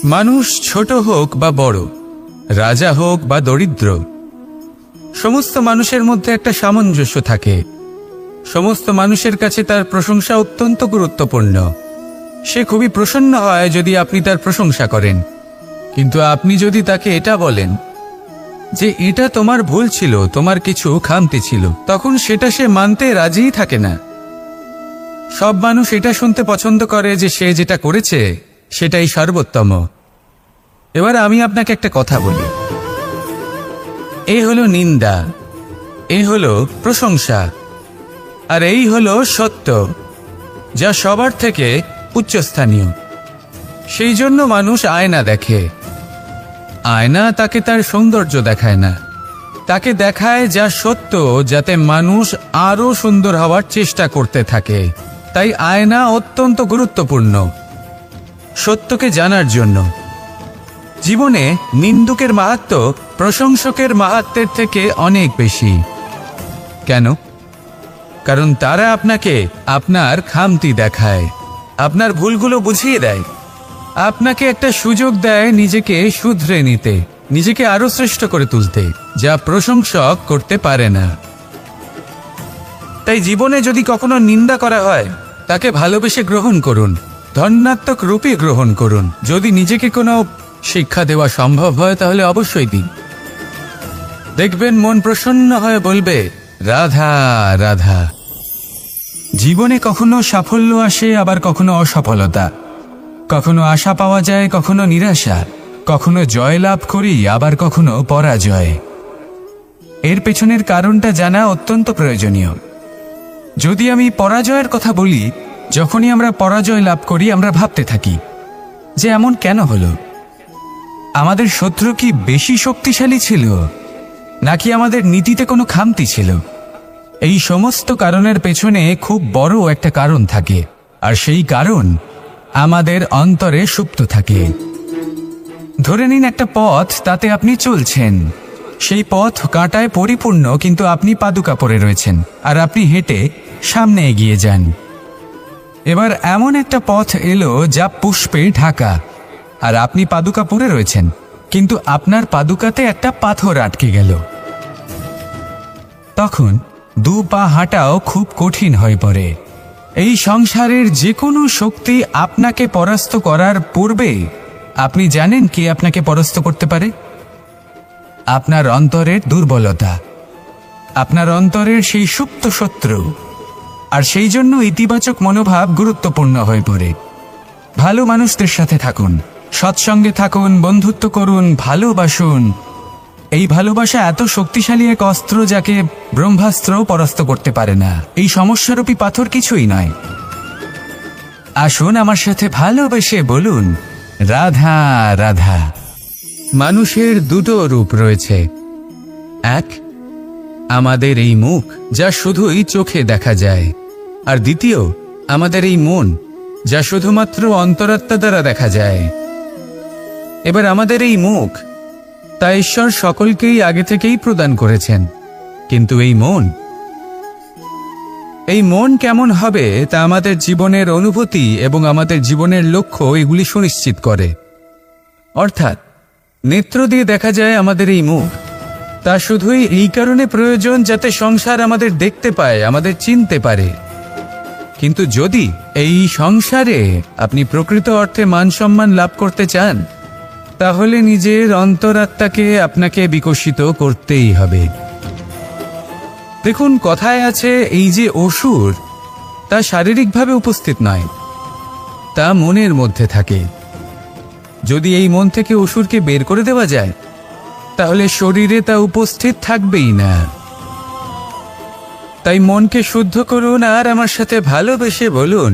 মানুষ ছোট হোক বা বড়, রাজা হোক বা দরিদ্র, সমস্ত মানুষের মধ্যে একটা সামঞ্জস্য থাকে। সমস্ত মানুষের কাছে তার প্রশংসা অত্যন্ত গুরুত্বপূর্ণ। সে খুবই প্রসন্ন হয় যদি আপনি তার প্রশংসা করেন, কিন্তু আপনি যদি তাকে এটা বলেন যে এটা তোমার ভুল ছিল, তোমার কিছু খামতি ছিল, তখন সেটা সে মানতে রাজিই থাকে না। সব মানুষ এটা শুনতে পছন্দ করে যে সে যেটা করেছে সেটাই সর্বোত্তম। এবার আমি আপনাকে একটা কথা বলি, এই হলো নিন্দা, এই হলো প্রশংসা, আর এই হলো সত্য, যা সবার থেকে উচ্চস্থানীয়। সেই জন্য মানুষ আয়না দেখে। আয়না তাকে তার সৌন্দর্য দেখায় না, তাকে দেখায় যা সত্য, যাতে মানুষ আরো সুন্দর হওয়ার চেষ্টা করতে থাকে। তাই আয়না অত্যন্ত গুরুত্বপূর্ণ সত্যকে জানার জন্য। জীবনে নিন্দুকের মাহাত্ম্য প্রশংসকের মাহাত্ম্যের থেকে অনেক বেশি। কেন? কারণ তারা আপনাকে আপনার খামতি দেখায়, আপনার ভুলগুলো বুঝিয়ে দেয়, আপনাকে একটা সুযোগ দেয় নিজেকে শুধরে নিতে, নিজেকে আরো শ্রেষ্ঠ করে তুলতে, যা প্রশংসক করতে পারে না। তাই জীবনে যদি কখনো নিন্দা করা হয়, তাকে ভালোবেসে গ্রহণ করুন, ধন্যাত্মক রূপে গ্রহণ করুন। যদি নিজেকে কোনো শিক্ষা দেওয়া সম্ভব হয় তাহলে অবশ্যই দিন। দেখবেন মন প্রসন্ন হয়ে বলবে, রাধা রাধা। জীবনে কখনো সাফল্য আসে, আবার কখনো অসফলতা, কখনো আশা পাওয়া যায়, কখনো নিরাশা, কখনো জয় লাভ করি, আবার কখনো পরাজয়। এর পেছনের কারণটা জানা অত্যন্ত প্রয়োজনীয়। যদি আমি পরাজয়ের কথা বলি, যখনই আমরা পরাজয় লাভ করি আমরা ভাবতে থাকি যে এমন কেন হলো? আমাদের শত্রু কি বেশি শক্তিশালী ছিল, নাকি আমাদের নীতিতে কোনো খামতি ছিল? এই সমস্ত কারণের পেছনে খুব বড় একটা কারণ থাকে, আর সেই কারণ আমাদের অন্তরে সুপ্ত থাকে। ধরে নিন একটা পথ, তাতে আপনি চলছেন, সেই পথ কাঁটায় পরিপূর্ণ, কিন্তু আপনি পাদুকা পরে রয়েছেন আর আপনি হেঁটে সামনে এগিয়ে যান। এবার এমন একটা পথ এলো যা পুষ্পে ঢাকা, আর আপনি পাদুকা পরে রয়েছেন, কিন্তু আপনার পাদুকাতে একটা পাথর আটকে গেল। তখন দু পা হাঁটাও খুব কঠিন হয়ে পড়ে। এই সংসারের যে কোনো শক্তি আপনাকে পরাস্ত করার পূর্বে আপনি জানেন কে আপনাকে পরাস্ত করতে পারে? আপনার অন্তরের দুর্বলতা, আপনার অন্তরের সেই সুপ্ত শত্রু। আর সেই জন্য ইতিবাচক মনোভাব গুরুত্বপূর্ণ হয়ে পড়ে। ভালো মানুষদের সাথে থাকুন, সৎসঙ্গে থাকুন, বন্ধুত্ব করুন, ভালোবাসুন। এই ভালোবাসা এত শক্তিশালী এক অস্ত্র যাকে ব্রহ্মাস্ত্রও পরাস্ত করতে পারে না। এই সমস্যারূপী পাথর কিছুই নয়। আসুন আমার সাথে ভালোবেসে বলুন, রাধা রাধা। মানুষের দুটো রূপ রয়েছে। এক, আমাদের এই মুখ, যা শুধুই চোখে দেখা যায়, আর দ্বিতীয় আমাদের এই মন, যা শুধুমাত্র অন্তরাত্মা দ্বারা দেখা যায়। এবার আমাদের এই মুখ, তা ঈশ্বর সকলকেই আগে থেকেই প্রদান করেছেন, কিন্তু এই মন কেমন হবে তা আমাদের জীবনের অনুভূতি এবং আমাদের জীবনের লক্ষ্য এগুলি সুনিশ্চিত করে। অর্থাৎ নেত্র দিয়ে দেখা যায় আমাদের এই মুখ, তা শুধুই এই কারণে প্রয়োজন যাতে সংসার আমাদের দেখতে পায়, আমাদের চিনতে পারে। কিন্তু যদি এই সংসারে আপনি প্রকৃত অর্থে মান সম্মান লাভ করতে চান, তাহলে নিজের অন্তরাত্মাকে আপনাকে বিকশিত করতেই হবে। দেখুন, কথায় আছে এই যে অসুর, তা শারীরিকভাবে উপস্থিত নয়, তা মনের মধ্যে থাকে। যদি এই মন থেকে অসুরকে বের করে দেওয়া যায়, তাহলে শরীরে তা উপস্থিত থাকবেই না। তাই মনকে শুদ্ধ করুন আর আমার সাথে ভালোবেসে বলুন,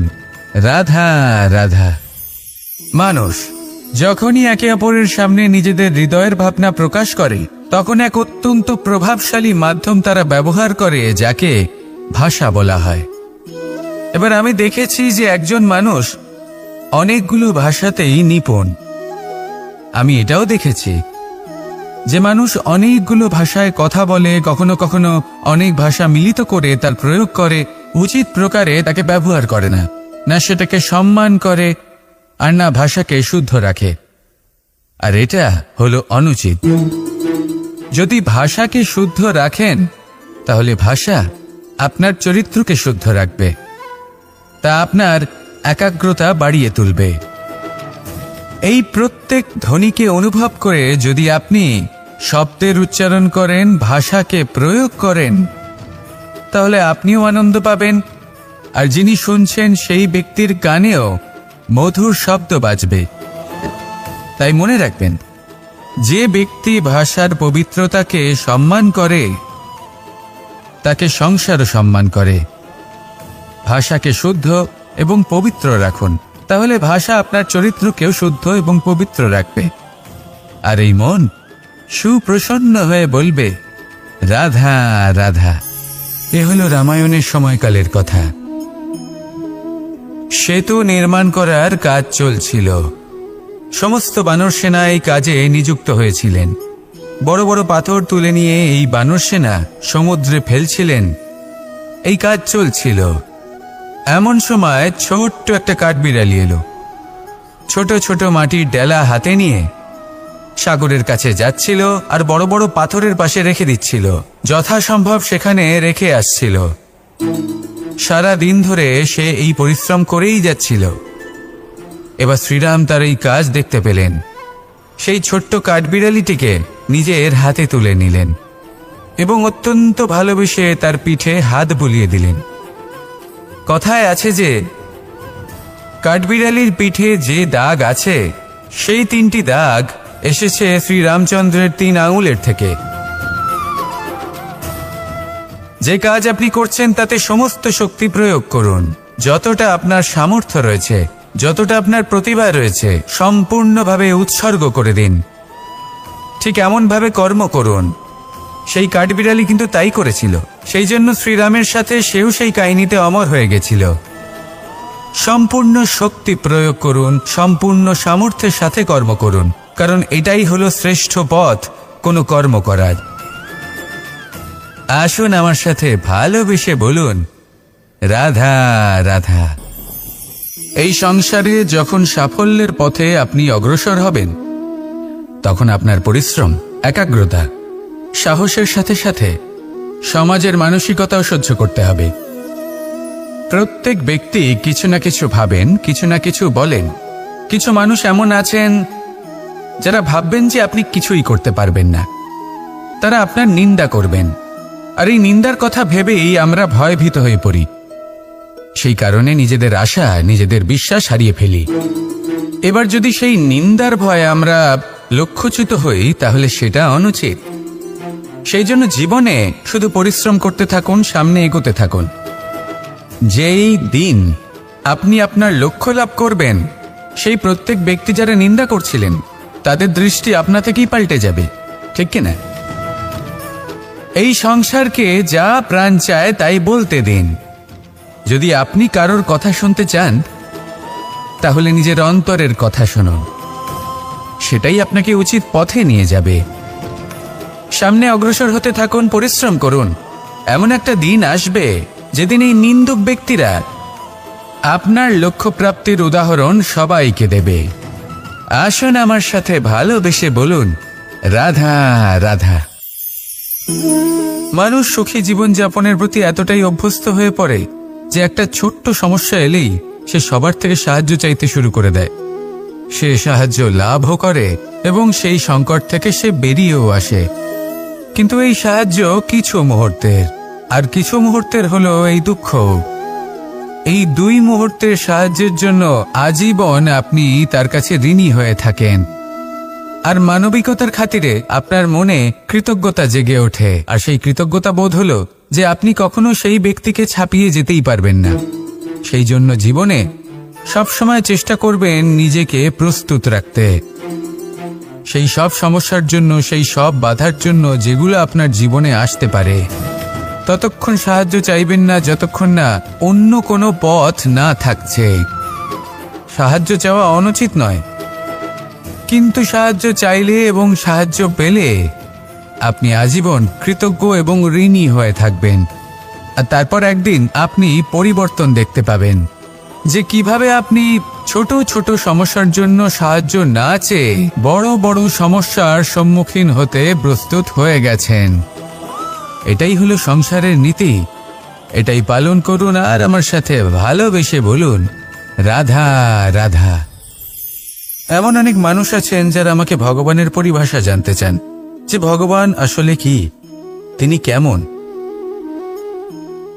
রাধা রাধা। মানুষ যখনই একে অপরের সামনে নিজেদের হৃদয়ের ভাবনা প্রকাশ করে, তখন এক অত্যন্ত প্রভাবশালী মাধ্যম তারা ব্যবহার করে, যাকে ভাষা বলা হয়। এবার আমি দেখেছি যে একজন মানুষ অনেকগুলো ভাষাতেই নিপুণ। আমি এটাও দেখেছি যে মানুষ অনেকগুলো ভাষায় কথা বলে, কখনো কখনো অনেক ভাষা মিলিত করে তার প্রয়োগ করে, উচিত প্রকারে তাকে ব্যবহার করে না, না সেটাকে সম্মান করে, আর না ভাষাকে শুদ্ধ রাখে। আর এটা হলো অনুচিত। যদি ভাষাকে শুদ্ধ রাখেন তাহলে ভাষা আপনার চরিত্রকে শুদ্ধ রাখবে, তা আপনার একাগ্রতা বাড়িয়ে তুলবে। এই প্রত্যেক ধ্বনিকে অনুভব করে যদি আপনি শব্দের উচ্চারণ করেন, ভাষাকে প্রয়োগ করেন, তাহলে আপনিও আনন্দ পাবেন, আর যিনি শুনছেন সেই ব্যক্তির কানেও মধুর শব্দ বাজবে। তাই মনে রাখবেন, যে ব্যক্তি ভাষার পবিত্রতাকে সম্মান করে তাকে সংসারও সম্মান করে। ভাষাকে শুদ্ধ এবং পবিত্র রাখুন, তাহলে ভাষা আপনার চরিত্রকেও শুদ্ধ এবং পবিত্র রাখবে। আর এই মন সুপ্রসন্ন হয়ে বলবে, রাধা রাধা। এ হলো রামায়ণের সময়কালের কথা। সেতু নির্মাণ করার কাজ চলছিল। সমস্ত বানর সেনা এই কাজে নিযুক্ত হয়েছিলেন। বড় বড় পাথর তুলে নিয়ে এই বানর সেনা সমুদ্রে ফেলছিলেন। এই কাজ চলছিল। এমন সময় ছোট্ট একটা কাঠবিড়ালি এলো। ছোট ছোট মাটির ডেলা হাতে নিয়ে সাগরের কাছে যাচ্ছিল, আর বড় বড় পাথরের পাশে রেখে দিচ্ছিল। যথাসম্ভব সেখানে রেখে আসছিল। সারা দিন ধরে সে এই পরিশ্রম করেই যাচ্ছিল। এবার শ্রীরাম তার এই কাজ দেখতে পেলেন। সেই ছোট্ট কাঠবিড়ালিটিকে নিজের হাতে তুলে নিলেন এবং অত্যন্ত ভালোবেসে তার পিঠে হাত বুলিয়ে দিলেন। কথায় আছে যে কাঠবিড়ালির পিঠে যে দাগ আছে, সেই 3টি দাগ এসেছে শ্রীরামচন্দ্রের 3 আঙুলের থেকে। যে কাজ আপনি করছেন তাতে সমস্ত শক্তি প্রয়োগ করুন। যতটা আপনার সামর্থ্য রয়েছে, যতটা আপনার প্রতিভা রয়েছে, সম্পূর্ণভাবে উৎসর্গ করে দিন। ঠিক এমনভাবে কর্ম করুন। সেই কাঠবিড়ালি কিন্তু তাই করেছিল। সেই জন্য শ্রীরামের সাথে সেও সেই কাহিনীতে অমর হয়ে গেছিল। সম্পূর্ণ শক্তি প্রয়োগ করুন, সম্পূর্ণ সামর্থ্যের সাথে কর্ম করুন, কারণ এটাই হলো শ্রেষ্ঠ পথ কোনো কর্ম করার। আসুন আমার সাথে ভালোবেসে বলুন, রাধা রাধা। এই সংসারে যখন সাফল্যের পথে আপনি অগ্রসর হবেন, তখন আপনার পরিশ্রম, একাগ্রতা, সাহসের সাথে সাথে সমাজের মানসিকতাও সহ্য করতে হবে। প্রত্যেক ব্যক্তি কিছু না কিছু ভাবেন, কিছু না কিছু বলেন। কিছু মানুষ এমন আছেন যারা ভাববেন যে আপনি কিছুই করতে পারবেন না। তারা আপনার নিন্দা করবেন, আর এই নিন্দার কথা ভেবেই আমরা ভয়ভীত হয়ে পড়ি। সেই কারণে নিজেদের আশা, নিজেদের বিশ্বাস হারিয়ে ফেলি। এবার যদি সেই নিন্দার ভয়ে আমরা লক্ষ্যচ্যুত হই, তাহলে সেটা অনুচিত। সেই জন্য জীবনে শুধু পরিশ্রম করতে থাকুন, সামনে এগোতে থাকুন। যেই দিন আপনি আপনার লক্ষ্য লাভ করবেন, সেই প্রত্যেক ব্যক্তি যারা নিন্দা করছিলেন তাদের দৃষ্টি আপনা থেকেই পাল্টে যাবে, ঠিক কিনা? এই সংসারকে যা প্রাণ চায় তাই বলতে দিন। যদি আপনি কারোর কথা শুনতে চান, তাহলে নিজের অন্তরের কথা শুনুন। সেটাই আপনাকে উচিত পথে নিয়ে যাবে। সামনে অগ্রসর হতে থাকুন, পরিশ্রম করুন। এমন একটা দিন আসবে যেদিন এই নিন্দুক ব্যক্তিরা আপনার লক্ষ্য প্রাপ্তির উদাহরণ সবাইকে দেবে। আসুন আমার সাথে ভালোবেসে বলুন, রাধা রাধা। মানুষ সুখী জীবনযাপনের প্রতি এতটাই অভ্যস্ত হয়ে পড়ে যে একটা ছোট্ট সমস্যা এলেই সে সবার থেকে সাহায্য চাইতে শুরু করে দেয়। সে সাহায্য লাভও করে এবং সেই সংকট থেকে সে বেরিয়েও আসে। কিন্তু এই সাহায্য কিছু মুহূর্তের, আর কিছু মুহূর্তের হলো এই দুঃখ। এই 2 মুহূর্তের সাহায্যের জন্য আজীবন আপনি তার কাছে ঋণী হয়ে থাকেন। আর মানবিকতার খাতিরে আপনার মনে কৃতজ্ঞতা জেগে ওঠে। আর সেই কৃতজ্ঞতা বোধ হলো যে আপনি কখনো সেই ব্যক্তিকে ছাপিয়ে যেতেই পারবেন না। সেই জন্য জীবনে সবসময় চেষ্টা করবেন নিজেকে প্রস্তুত রাখতে। সেই সব সমস্যার জন্য, সেই সব বাধার জন্য যেগুলো আপনার জীবনে আসতে পারে। ততক্ষণ সাহায্য চাইবেন না যতক্ষণ না অন্য কোনো পথ না থাকছে। সাহায্য চাওয়া অনুচিত নয়, কিন্তু সাহায্য চাইলে এবং সাহায্য পেলে আপনি আজীবন কৃতজ্ঞ এবং ঋণী হয়ে থাকবেন। আর তারপর একদিন আপনি পরিবর্তন দেখতে পাবেন। যে কিভাবে আপনি ছোট ছোট সমস্যার জন্য সাহায্য না চেয়ে বড় বড় সমস্যার সম্মুখীন হতে প্রস্তুত হয়ে গেছেন। এটাই হলো সংসারের নীতি। এটাই পালন করুন আর আমার সাথে ভালোবেসে বলুন, রাধা রাধা। এমন অনেক মানুষ আছেন যারা আমাকে ভগবানের পরিভাষা জানতে চান, যে ভগবান আসলে কি, তিনি কেমন।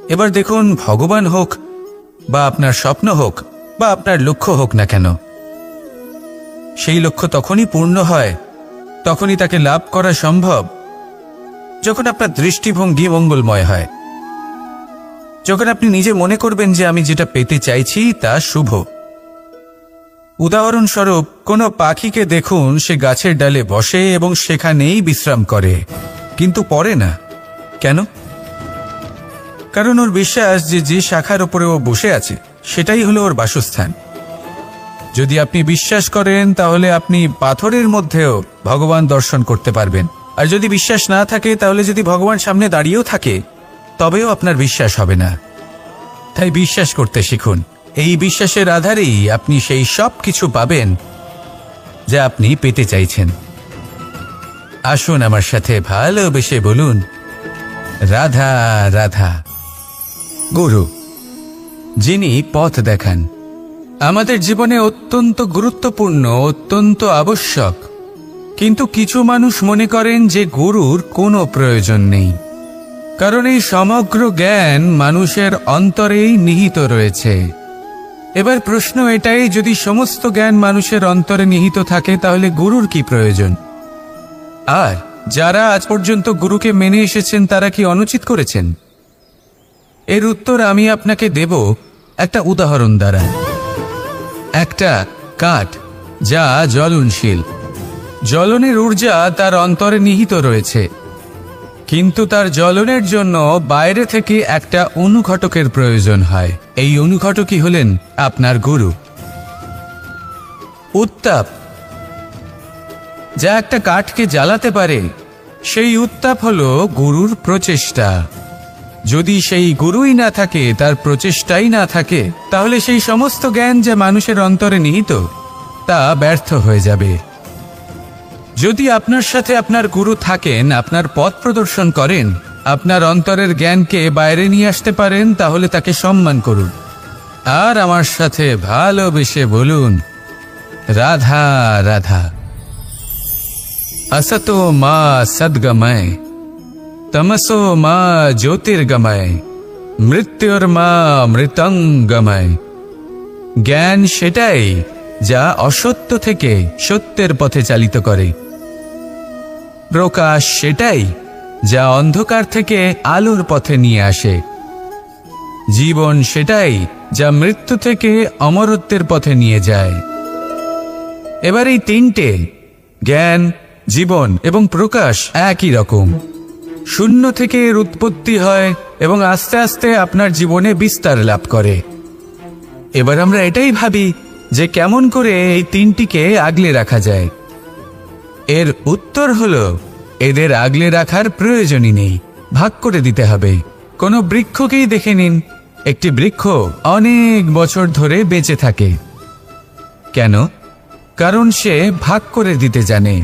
এবার দেখুন, ভগবান হোক বা আপনার স্বপ্ন হোক বা আপনার লক্ষ্য হোক না কেন, সেই লক্ষ্য তখনই পূর্ণ হয়, তখনই তাকে লাভ করা সম্ভব যখন আপনার দৃষ্টিভঙ্গি মঙ্গলময় হয়, যখন আপনি নিজে মনে করবেন যে আমি যেটা পেতে চাইছি তা শুভ। উদাহরণস্বরূপ, কোনো পাখিকে দেখুন, সে গাছের ডালে বসে এবং সেখানেই বিশ্রাম করে, কিন্তু পড়ে না। কেন? কারণ ওর বিশ্বাস যে যে শাখার উপরে ও বসে আছে সেটাই হলো ওর বাসস্থান। যদি আপনি বিশ্বাস করেন তাহলে আপনি পাথরের মধ্যেও ভগবান দর্শন করতে পারবেন। আর যদি বিশ্বাস না থাকে, তাহলে যদি ভগবান সামনে দাঁড়িয়েও থাকে তবেও আপনার বিশ্বাস হবে না। তাই বিশ্বাস করতে শিখুন। এই বিশ্বাসের আধারেই আপনি সেই সব কিছু পাবেন যা আপনি পেতে চাইছেন। আসুন আমার সাথে ভালোবেসে বলুন, রাধা রাধা। গুরু, যিনি পথ দেখান, আমাদের জীবনে অত্যন্ত গুরুত্বপূর্ণ, অত্যন্ত আবশ্যক। কিন্তু কিছু মানুষ মনে করেন যে গুরুর কোনো প্রয়োজন নেই, কারণ এই সমগ্র জ্ঞান মানুষের অন্তরেই নিহিত রয়েছে। এবার প্রশ্ন এটাই, যদি সমস্ত জ্ঞান মানুষের অন্তরে নিহিত থাকে তাহলে গুরুর কি প্রয়োজন? আর যারা আজ পর্যন্ত গুরুকে মেনে এসেছেন তারা কি অনুচিত করেছেন? এর উত্তর আমি আপনাকে দেব একটা উদাহরণ দ্বারা। একটা কাঠ যা জ্বলনশীল, জ্বলনের ঊর্জা তার অন্তরে নিহিত রয়েছে, কিন্তু তার জ্বলনের জন্য বাইরে থেকে একটা অনুঘটকের প্রয়োজন হয়। এই অনুঘটকই হলেন আপনার গুরু। উত্তাপ যা একটা কাঠকে জ্বালাতে পারে, সেই উত্তাপ হলো গুরুর প্রচেষ্টা। যদি সেই গুরুই না থাকে, তার প্রচেষ্টাই না থাকে, তাহলে সেই সমস্ত জ্ঞান যা মানুষের অন্তরে নিহিত তা ব্যর্থ হয়ে যাবে। যদি আপনার সাথে আপনার গুরু থাকেন, আপনার পথ প্রদর্শন করেন, আপনার অন্তরের জ্ঞানকে বাইরে নিয়ে আসতে পারেন, তাহলে তাকে সম্মান করুন আর আমার সাথে ভালোবেসে বলুন, রাধা রাধা। असतो मा सद्गमय, तमसो मा ज्योतिर्गमय, मृत्युर्मा मृतंगमय। জ্ঞান সেটাই যা অসত্য থেকে সত্যের পথে চালিত করে। প্রকাশ সেটাই যা অন্ধকার থেকে আলোর পথে নিয়ে আসে। জীবন সেটাই যা মৃত্যু থেকে অমরত্বের পথে নিয়ে যায়। এবার এই তিনটে, জ্ঞান, জীবন এবং প্রকাশ, একই রকম। শূন্য থেকে এর উৎপত্তি হয় এবং আস্তে আস্তে আপনার জীবনে বিস্তার লাভ করে। এবার আমরা এটাই ভাবি যে কেমন করে এই তিনটিকে আগলে রাখা যায়। এর উত্তর হলো, এদের আগলে রাখার প্রয়োজনই নেই, ভাগ করে দিতে হবে। কোনো বৃক্ষকেই দেখে নিন, একটি বৃক্ষ অনেক বছর ধরে বেঁচে থাকে। কেন? কারণ সে ভাগ করে দিতে জানে।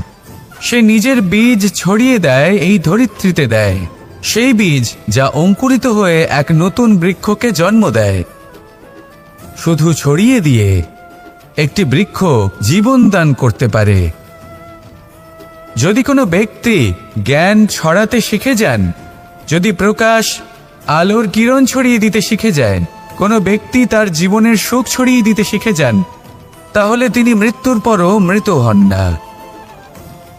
সে নিজের বীজ ছড়িয়ে দেয়, এই ধরিত্রীতে দেয়, সেই বীজ যা অঙ্কুরিত হয়ে এক নতুন বৃক্ষকে জন্ম দেয়। শুধু ছড়িয়ে দিয়ে একটি বৃক্ষ জীবন দান করতে পারে। যদি কোনো ব্যক্তি জ্ঞান ছড়াতে শিখে যান, যদি প্রকাশ, আলোর কিরণ ছড়িয়ে দিতে শিখে যায়, কোনো ব্যক্তি তার জীবনের সুখ ছড়িয়ে দিতে শিখে যান, তাহলে তিনি মৃত্যুর পরও মৃত হন না।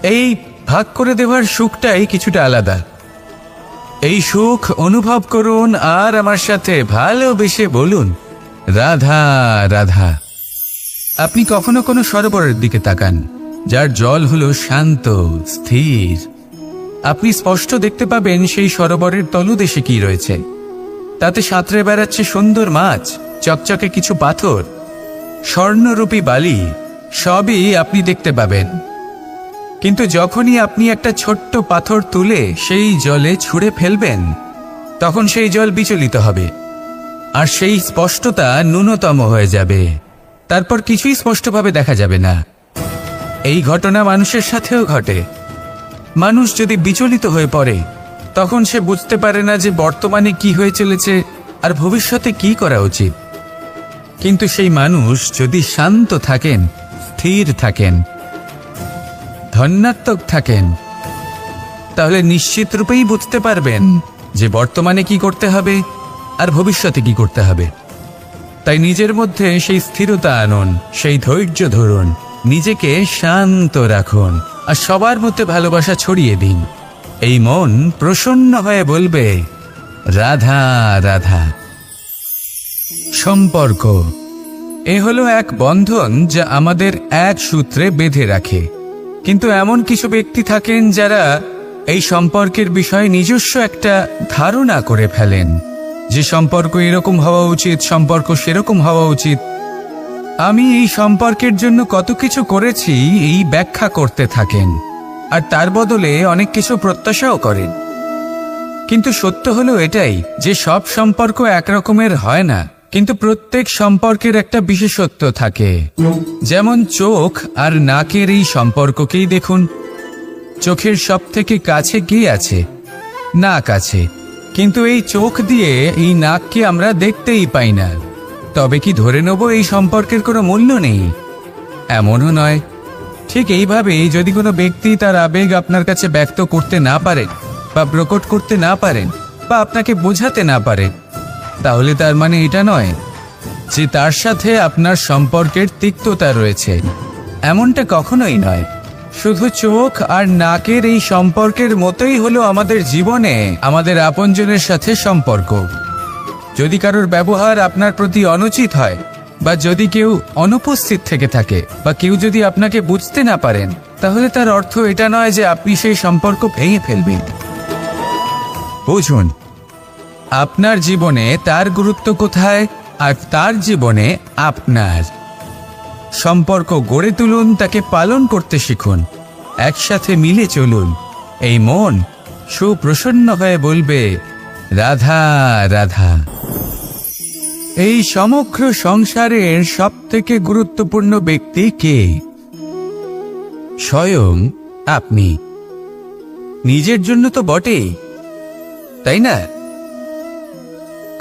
এই ভাগ করে দেওয়ার সুখটাই কিছুটা আলাদা। এই সুখ অনুভব করুন আর আমার সাথে ভালোবেসে বলুন, রাধা রাধা। আপনি কখনো কোনো সরোবরের দিকে তাকান, যার জল হলো শান্ত, স্থির। আপনি স্পষ্ট দেখতে পাবেন সেই সরোবরের তলদেশে কি রয়েছে। তাতে সাঁতরে বেড়াচ্ছে সুন্দর মাছ, চকচকে কিছু পাথর, স্বর্ণরূপী বালি, সবই আপনি দেখতে পাবেন। কিন্তু যখনই আপনি একটা ছোট্ট পাথর তুলে সেই জলে ছুঁড়ে ফেলবেন, তখন সেই জল বিচলিত হবে। আর সেই স্পষ্টতা ন্যূনতম হয়ে যাবে, তারপর কিছুই স্পষ্টভাবে দেখা যাবে না। এই ঘটনা মানুষের সাথেও ঘটে। মানুষ যদি বিচলিত হয়ে পড়ে, তখন সে বুঝতে পারে না যে বর্তমানে কি হয়ে চলেছে আর ভবিষ্যতে কি করা উচিত। কিন্তু সেই মানুষ যদি শান্ত থাকেন, স্থির থাকেন, ধন্যাত্মক থাকেন, তাহলে নিশ্চিত রূপেই বুঝতে পারবেন যে বর্তমানে কি করতে হবে আর ভবিষ্যতে কি করতে হবে। তাই নিজের মধ্যে সেই স্থিরতা আনুন, সেই ধৈর্য ধরুন, নিজেকে শান্ত রাখুন আর সবার মধ্যে ভালোবাসা ছড়িয়ে দিন। এই মন প্রসন্ন হয়ে বলবে, রাধা রাধা। সম্পর্ক এ হলো এক বন্ধন যা আমাদের এক সূত্রে বেঁধে রাখে। কিন্তু এমন কিছু ব্যক্তি থাকেন যারা এই সম্পর্কের বিষয়ে নিজস্ব একটা ধারণা করে ফেলেন যে সম্পর্ক এরকম হওয়া উচিত, সম্পর্ক সেরকম হওয়া উচিত। আমি এই সম্পর্কের জন্য কত কিছু করেছি এই ব্যাখ্যা করতে থাকেন, আর তার বদলে অনেক কিছু প্রত্যাশাও করেন। কিন্তু সত্য হলো এটাই যে সব সম্পর্ক একরকমের হয় না, কিন্তু প্রত্যেক সম্পর্কের একটা বিশেষত্ব থাকে। যেমন চোখ আর নাকের এই সম্পর্ককেই দেখুন। চোখের সব থেকে কাছে কি আছে? নাক আছে, কিন্তু এই চোখ দিয়ে এই নাককে আমরা দেখতেই পাই না। তবে কি ধরে নেব এই সম্পর্কের কোনো মূল্য নেই? এমনও নয়। ঠিক এইভাবেই যদি কোনো ব্যক্তি তার আবেগ আপনার কাছে ব্যক্ত করতে না পারেন বা প্রকট করতে না পারেন বা আপনাকে বোঝাতে না পারে, তাহলে তার মানে এটা নয় যে তার সাথে আপনার সম্পর্কের তিক্ততা রয়েছে। এমনটা কখনোই নয়। শুধু চোখ আর নাকের এই সম্পর্কের মতোই হলো আমাদের জীবনে আমাদের আপনজনের সাথে সম্পর্ক। যদি কারোর ব্যবহার আপনার প্রতি অনুচিত হয়, বা যদি কেউ অনুপস্থিত থেকে থাকে, বা কেউ যদি আপনাকে বুঝতে না পারেন, তাহলে তার অর্থ এটা নয় যে আপনি সেই সম্পর্ক ভেঙে ফেলবেন। বুঝুন, আপনার জীবনে তার গুরুত্ব কোথায় আর তার জীবনে আপনার। সম্পর্ক গড়ে তুলুন, তাকে পালন করতে শিখুন, একসাথে মিলে চলুন। এই মন সুপ্রসন্ন হয়ে বলবে, রাধা রাধা। এই সমগ্র সংসারের সবথেকে গুরুত্বপূর্ণ ব্যক্তি কে? স্বয়ং আপনি। নিজের জন্য তো বটেই, তাই না?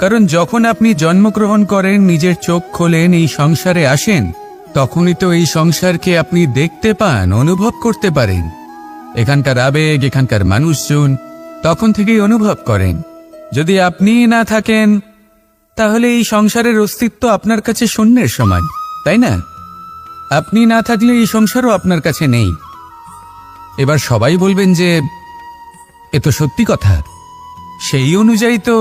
কারণ যখন আপনি জন্মগ্রহণ করেন, নিজের চোখ খোলেন, এই সংসারে আসেন, তখনই তো এই সংসারকে আপনি দেখতে পান, অনুভব করতে পারেন। এখানকার আবেগ, এখানকার মানুষজন তখন থেকেই অনুভব করেন। যদি আপনি না থাকেন, তাহলে এই সংসারের অস্তিত্ব আপনার কাছে শূন্যের সমান, তাই না? আপনি না থাকলে এই সংসারও আপনার কাছে নেই। এবার সবাই বলবেন যে এ তো সত্যি কথা। সেই অনুযায়ী তো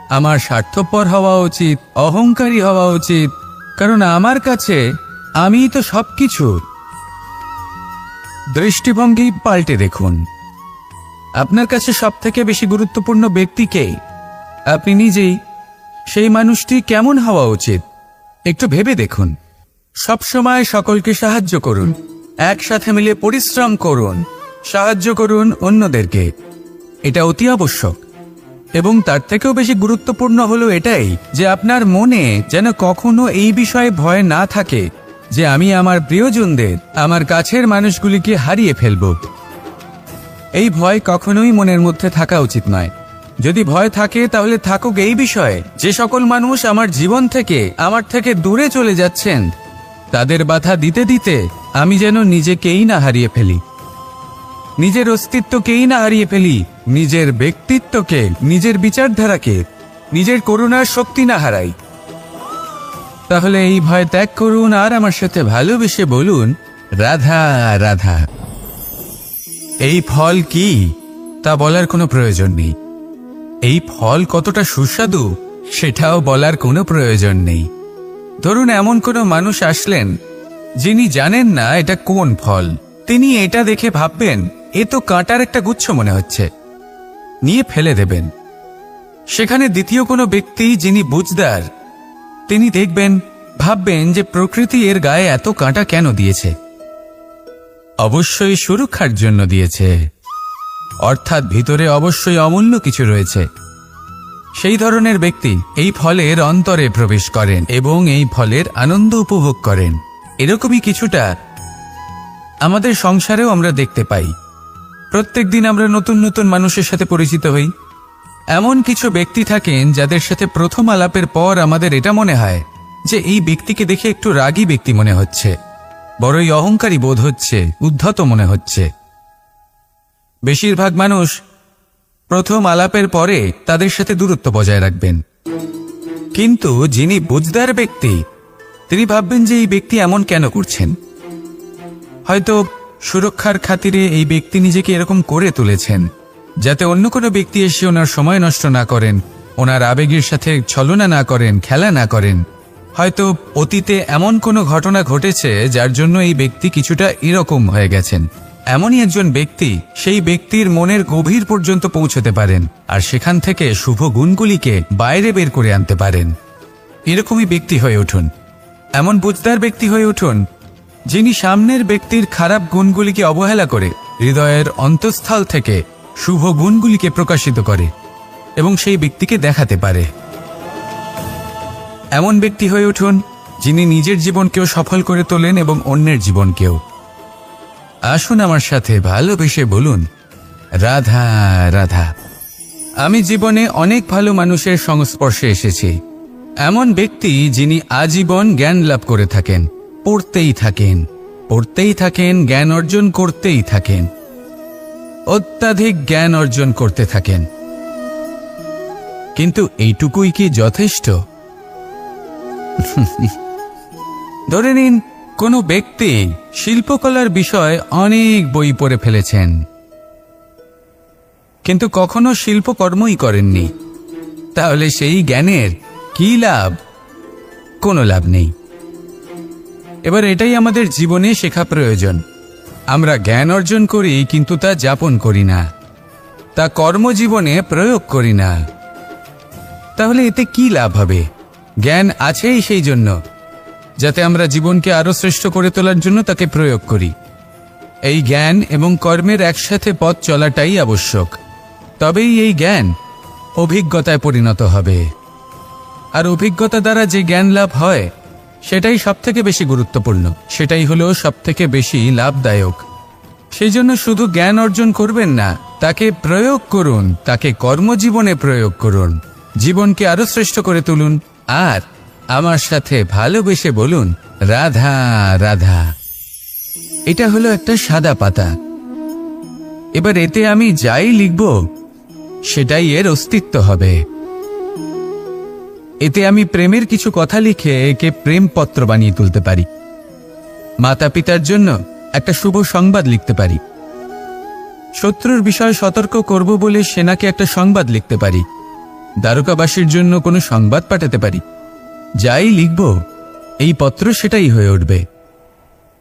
আমার স্বার্থপর হওয়া উচিত, অহংকারী হওয়া উচিত, কারণ আমার কাছে আমিই তো সবকিছু। দৃষ্টিভঙ্গি পাল্টে দেখুন। আপনার কাছে সবথেকে বেশি গুরুত্বপূর্ণ ব্যক্তি কে? আপনি নিজেই। সেই মানুষটি কেমন হওয়া উচিত একটু ভেবে দেখুন। সবসময় সকলকে সাহায্য করুন, একসাথে মিলে পরিশ্রম করুন, সাহায্য করুন অন্যদেরকে। এটা অতি আবশ্যক। এবং তার থেকেও বেশি গুরুত্বপূর্ণ হলো এটাই যে আপনার মনে যেন কখনো এই বিষয়ে ভয় না থাকে যে আমি আমার প্রিয়জনদের, আমার কাছের মানুষগুলিকে হারিয়ে ফেলব। এই ভয় কখনোই মনের মধ্যে থাকা উচিত নয়। যদি ভয় থাকে তাহলে থাকুক এই বিষয়ে যে সকল মানুষ আমার জীবন থেকে, আমার থেকে দূরে চলে যাচ্ছেন, তাদের বাধা দিতে দিতে আমি যেন নিজেকেই না হারিয়ে ফেলি, নিজের অস্তিত্বকেই না হারিয়ে ফেলি, নিজের ব্যক্তিত্বকে, নিজের বিচারধারাকে, নিজের করুণার শক্তি না হারাই। তাহলে এই ভয় ত্যাগ করুন আর আমার সাথে ভালোবেসে বলুন, রাধা রাধা। এই ফল কি তা বলার কোনো প্রয়োজন নেই। এই ফল কতটা সুস্বাদু সেটাও বলার কোনো প্রয়োজন নেই। ধরুন এমন কোনো মানুষ আসলেন যিনি জানেন না এটা কোন ফল। তিনি এটা দেখে ভাববেন এ তো কাঁটার একটা গুচ্ছ মনে হচ্ছে, নিয়ে ফেলে দেবেন। সেখানে দ্বিতীয় কোনো ব্যক্তি যিনি বুঝদার, তিনি দেখবেন, ভাববেন যে প্রকৃতি এর গায়ে এত কাঁটা কেন দিয়েছে? অবশ্যই সুরক্ষার জন্য দিয়েছে, অর্থাৎ ভিতরে অবশ্যই অমূল্য কিছু রয়েছে। সেই ধরনের ব্যক্তি এই ফলের অন্তরে প্রবেশ করেন এবং এই ফলের আনন্দ উপভোগ করেন। এরকমই কিছুটা আমাদের সংসারেও আমরা দেখতে পাই। প্রত্যেক দিন আমরা নতুন নতুন মানুষের সাথে পরিচিত হই। এমন কিছু ব্যক্তি থাকেন যাদের সাথে প্রথম আলাপের পর আমাদের এটা মনে হয় যে এই ব্যক্তিকে দেখে একটু রাগী ব্যক্তি মনে হচ্ছে, বড়ই অহংকারী বোধ হচ্ছে, উদ্ধত মনে হচ্ছে। বেশিরভাগ মানুষ প্রথম আলাপের পরে তাদের সাথে দূরত্ব বজায় রাখবেন, কিন্তু যিনি বুঝদার ব্যক্তি তিনি ভাববেন যে এই ব্যক্তি এমন কেন করছেন। হয়তো সুরক্ষার খাতিরে এই ব্যক্তি নিজেকে এরকম করে তুলেছেন যাতে অন্য কোনো ব্যক্তি এসে ওনার সময় নষ্ট না করেন, ওনার আবেগের সাথে ছলনা না করেন, খেলা না করেন। হয়তো অতীতে এমন কোনো ঘটনা ঘটেছে যার জন্য এই ব্যক্তি কিছুটা এরকম হয়ে গেছেন। এমনই একজন ব্যক্তি সেই ব্যক্তির মনের গভীর পর্যন্ত পৌঁছতে পারেন আর সেখান থেকে শুভ গুণগুলিকে বাইরে বের করে আনতে পারেন। এরকমই ব্যক্তি হয়ে উঠুন, এমন বুঝদার ব্যক্তি হয়ে উঠুন যিনি সামনের ব্যক্তির খারাপ গুণগুলিকে অবহেলা করে হৃদয়ের অন্তঃস্থল থেকে শুভ গুণগুলিকে প্রকাশিত করে এবং সেই ব্যক্তিকে দেখাতে পারে। এমন ব্যক্তি হয়ে উঠুন যিনি নিজের জীবনকেও সফল করে তোলেন এবং অন্যের জীবনকেও। আসুন আমার সাথে ভালোবেসে বলুন, রাধা রাধা। আমি জীবনে অনেক ভালো মানুষের সংস্পর্শে এসেছি। এমন ব্যক্তি যিনি আজীবন জ্ঞান লাভ করে থাকেন, পড়তেই থাকেন, পড়তেই থাকেন, জ্ঞান অর্জন করতেই থাকেন, অত্যাধিক জ্ঞান অর্জন করতে থাকেন। কিন্তু এইটুকুই কি যথেষ্ট? ধরে নিন কোনো ব্যক্তি শিল্পকলার বিষয়ে অনেক বই পড়ে ফেলেছেন, কিন্তু কখনো শিল্পকর্মই করেননি। তাহলে সেই জ্ঞানের কি লাভ? কোনো লাভ নেই। এবার এটাই আমাদের জীবনে শেখা প্রয়োজন। আমরা জ্ঞান অর্জন করি কিন্তু তা যাপন করি না, তা কর্মজীবনে প্রয়োগ করি না। তাহলে এতে কি লাভ হবে? জ্ঞান আছেই সেই জন্য যাতে আমরা জীবনকে আরো শ্রেষ্ঠ করে তোলার জন্য তাকে প্রয়োগ করি। এই জ্ঞান এবং কর্মের একসাথে পথ চলাটাই আবশ্যক। তবেই এই জ্ঞান অভিজ্ঞতায় পরিণত হবে। আর অভিজ্ঞতা দ্বারা যে জ্ঞান লাভ হয় সেটাই সবথেকে বেশি গুরুত্বপূর্ণ, সেটাই হলো সবথেকে বেশি লাভদায়ক। সেই জন্য শুধু জ্ঞান অর্জন করবেন না, তাকে প্রয়োগ করুন, তাকে কর্মজীবনে প্রয়োগ করুন, জীবনকে আরো শ্রেষ্ঠ করে তুলুন। আর আমার সাথে ভালোবেসে বলুন, রাধা রাধা। এটা হলো একটা সাদা পাতা। এবার এতে আমি যাই লিখব সেটাই এর অস্তিত্ব হবে। এতে আমি প্রেমের কিছু কথা লিখে একে প্রেমপত্র বানিয়ে তুলতে পারি। মাতা পিতার জন্য একটা শুভ সংবাদ লিখতে পারি। শত্রুর বিষয়ে সতর্ক করব বলে সেনাকে একটা সংবাদ লিখতে পারি। দ্বারকাবাসীর জন্য কোনো সংবাদ পাঠাতে পারি। যাই লিখব এই পত্র সেটাই হয়ে উঠবে।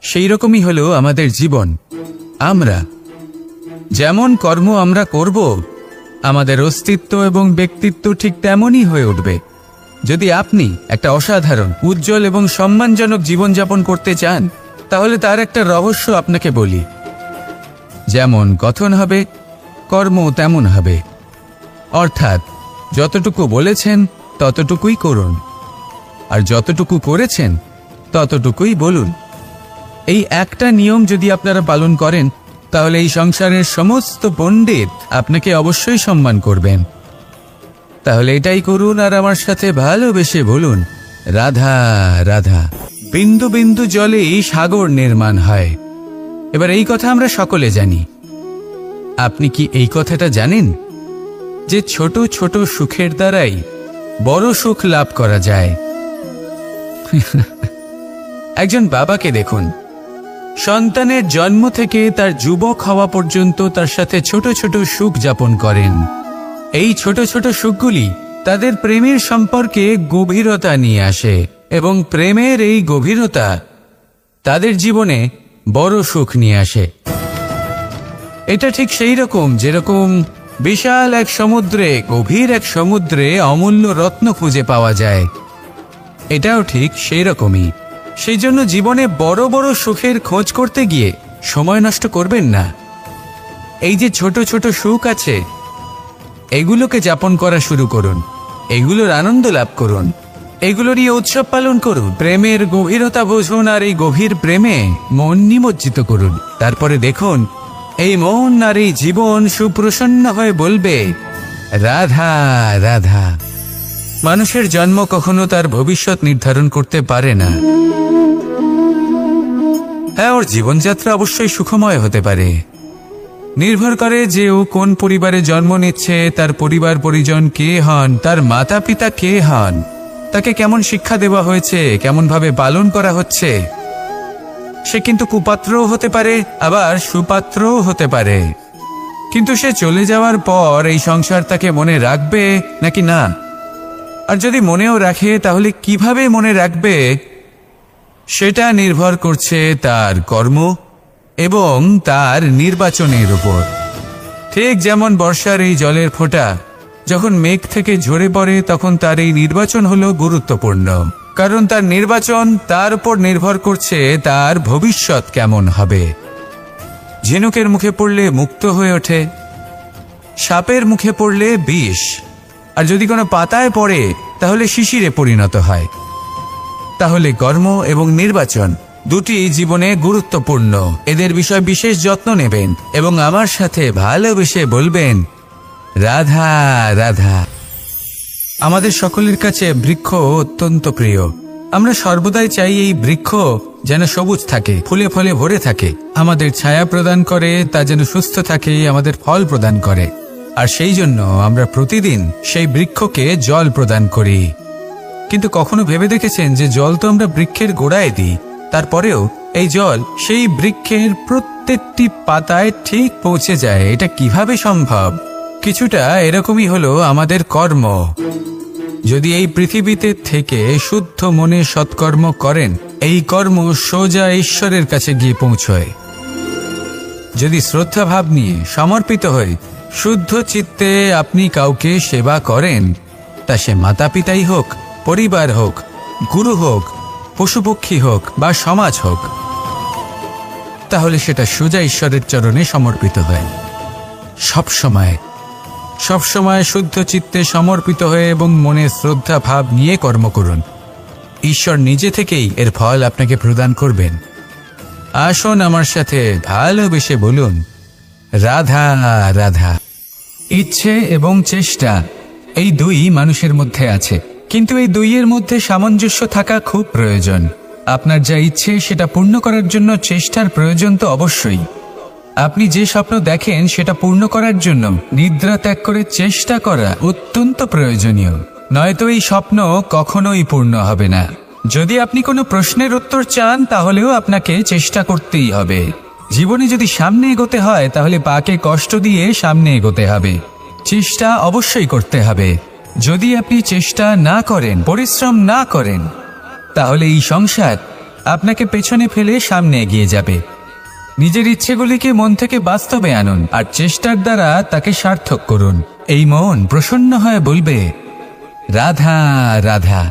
সেই রকমই হলো আমাদের জীবন। আমরা যেমন কর্ম আমরা করব, আমাদের অস্তিত্ব এবং ব্যক্তিত্ব ঠিক তেমনই হয়ে উঠবে। যদি আপনি একটা অসাধারণ, উজ্জ্বল এবং সম্মানজনক জীবনযাপন করতে চান, তাহলে তার একটা রহস্য আপনাকে বলি। যেমন কথন হবে, কর্ম তেমন হবে। অর্থাৎ যতটুকু বলেছেন ততটুকুই করুন, আর যতটুকু করেছেন ততটুকুই বলুন। এই একটা নিয়ম যদি আপনারা পালন করেন, তাহলে এই সংসারের সমস্ত পণ্ডিত আপনাকে অবশ্যই সম্মান করবেন। তাহলে এটাই করুন আর আমার সাথে ভালোবেসে বলুন, রাধা রাধা। বিন্দু বিন্দু জলেই সাগর নির্মাণ হয়। এবার এই কথা আমরা সকলে জানি। আপনি কি এই কথাটা জানেন যে ছোট ছোট সুখের দ্বারাই বড় সুখ লাভ করা যায়? একজন বাবাকে দেখুন, সন্তানের জন্ম থেকে তার যুবক হওয়া পর্যন্ত তার সাথে ছোট ছোট সুখ যাপন করেন। এই ছোট ছোট সুখগুলি তাদের প্রেমের সম্পর্কে গভীরতা নিয়ে আসে এবং প্রেমের এই গভীরতা তাদের জীবনে বড় সুখ নিয়ে আসে। এটা ঠিক সেই রকম যেরকম বিশাল এক সমুদ্রে, গভীর এক সমুদ্রে অমূল্য রত্ন খুঁজে পাওয়া যায়। এটাও ঠিক সেই রকমই। সেই জন্য জীবনে বড় বড় সুখের খোঁজ করতে গিয়ে সময় নষ্ট করবেন না। এই যে ছোট ছোট সুখ আছে, এগুলোকে যাপন করা শুরু করুন। এগুলোর আনন্দ লাভ করুন, এগুলো নিয়ে উৎসব পালন করুন, প্রেমের গভীরতা বুঝুন আর এই গভীর প্রেমে মন নিমজ্জিত করুন। তারপরে দেখুন এই মন আর এই জীবন সুপ্রসন্ন হয়ে বলবে রাধা রাধা। মানুষের জন্ম কখনো তার ভবিষ্যৎ নির্ধারণ করতে পারে না। হ্যাঁ, ওর জীবনযাত্রা অবশ্যই সুখময় হতে পারে, নির্ভর করে যে ও কোন পরিবারে জন্ম নিচ্ছে, তার পরিবার পরিজন কে হন, তার মাতা পিতা কে হন, তাকে কেমন শিক্ষা দেওয়া হয়েছে, কেমন ভাবে পালন করা হচ্ছে। সে কিন্তু কুপাত্রও হতে পারে, আবার সুপাত্রও হতে পারে। কিন্তু সে চলে যাওয়ার পর এই সংসার তাকে মনে রাখবে নাকি না, আর যদি মনেও রাখে তাহলে কিভাবে মনে রাখবে, সেটা নির্ভর করছে তার কর্ম এবং তার নির্বাচনের উপর। ঠিক যেমন বর্ষার এই জলের ফোঁটা যখন মেঘ থেকে ঝরে পড়ে, তখন তার এই নির্বাচন হলো গুরুত্বপূর্ণ, কারণ তার নির্বাচন তার উপর নির্ভর করছে তার ভবিষ্যৎ কেমন হবে। ঝিনুকের মুখে পড়লে মুক্ত হয়ে ওঠে, সাপের মুখে পড়লে বিষ, আর যদি কোনো পাতায় পড়ে তাহলে শিশিরে পরিণত হয়। তাহলে কর্ম এবং নির্বাচন দুটি জীবনে গুরুত্বপূর্ণ। এদের বিষয়ে বিশেষ যত্ন নেবেন এবং আমার সাথে ভালোবেসে বলবেন রাধা রাধা। আমাদের সকলের কাছে বৃক্ষ অত্যন্ত প্রিয়। আমরা সর্বদাই চাই এই বৃক্ষ যেন সবুজ থাকে, ফুলে ফলে ভরে থাকে, আমাদের ছায়া প্রদান করে, তা যেন সুস্থ থাকে, আমাদের ফল প্রদান করে। আর সেই জন্য আমরা প্রতিদিন সেই বৃক্ষকে জল প্রদান করি। কিন্তু কখনো ভেবে দেখেছেন যে জল তো আমরা বৃক্ষের গোড়ায় দিই, তারপরেও এই জল সেই বৃক্ষের প্রত্যেকটি পাতায় ঠিক পৌঁছে যায়? এটা কিভাবে সম্ভব? কিছুটা এরকমই হলো আমাদের কর্ম। যদি এই পৃথিবীতে থেকে শুদ্ধ মনে সৎকর্ম করেন, এই কর্ম সোজা ঈশ্বরের কাছে গিয়ে পৌঁছয়। যদি শ্রদ্ধা ভাব নিয়ে সমর্পিত হয়ে শুদ্ধ চিত্তে আপনি কাউকে সেবা করেন, তা সে মাতা পিতাই হোক, পরিবার হোক, গুরু হোক, পশুপক্ষী হোক বা সমাজ হোক, তাহলে সেটা সোজা ঈশ্বরের চরণে সমর্পিত হয়। সবসময় শুদ্ধ চিত্তে সমর্পিত হয়ে এবং মনে শ্রদ্ধা ভাব নিয়ে কর্ম করুন। ঈশ্বর নিজে থেকেই এর ফল আপনাকে প্রদান করবেন। আসুন আমার সাথে ভালোবেসে বলুন রাধা রাধা। ইচ্ছে এবং চেষ্টা এই দুই মানুষের মধ্যে আছে, কিন্তু এই দুইয়ের মধ্যে সামঞ্জস্য থাকা খুব প্রয়োজন। আপনার যা ইচ্ছে সেটা পূর্ণ করার জন্য চেষ্টার প্রয়োজন তো অবশ্যই। আপনি যে স্বপ্ন দেখেন সেটা পূর্ণ করার জন্য নিদ্রা ত্যাগ করে চেষ্টা করা অত্যন্ত প্রয়োজনীয়, নয়তো এই স্বপ্ন কখনোই পূর্ণ হবে না। যদি আপনি কোনো প্রশ্নের উত্তর চান তাহলেও আপনাকে চেষ্টা করতেই হবে। জীবনে যদি সামনে এগোতে হয় তাহলে পাকে কষ্ট দিয়ে সামনে এগোতে হবে, চেষ্টা অবশ্যই করতে হবে। যদি আপনি চেষ্টা না করেন, পরিশ্রম না করেন, তাহলে এই সংসার আপনাকে পেছনে ফেলে সামনে এগিয়ে যাবে। নিজের ইচ্ছেগুলিকে মন থেকে বাস্তবে আনুন আর চেষ্টার দ্বারা তাকে সার্থক করুন। এই মন প্রসন্ন হয়ে বলবে রাধা রাধা।